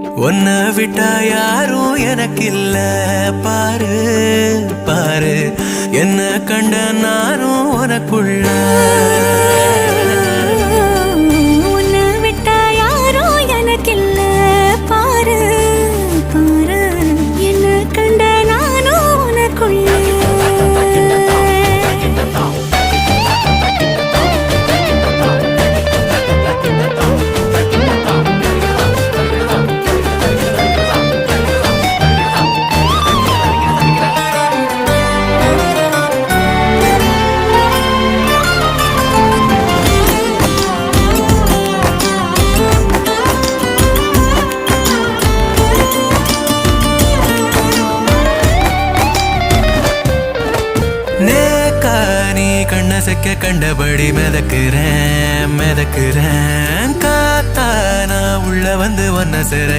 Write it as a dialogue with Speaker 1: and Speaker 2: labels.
Speaker 1: உன்னை விட்டா யாரும் எனக்கு இல்ல பாரு பாரு, என்ன கண்ட நானும் உனக்குள்ள.
Speaker 2: உன்னை விட்டா யாரும் எனக்கு இல்ல பாரு பாரு, என்ன கண்ட நானும் உனக்குள்ள.
Speaker 1: கண்ணசைக்க கண்டபடி மிதக்குறேன் மிதக்குறேன், காத்தா நான் உள்ள வந்து ஒன்ன சிற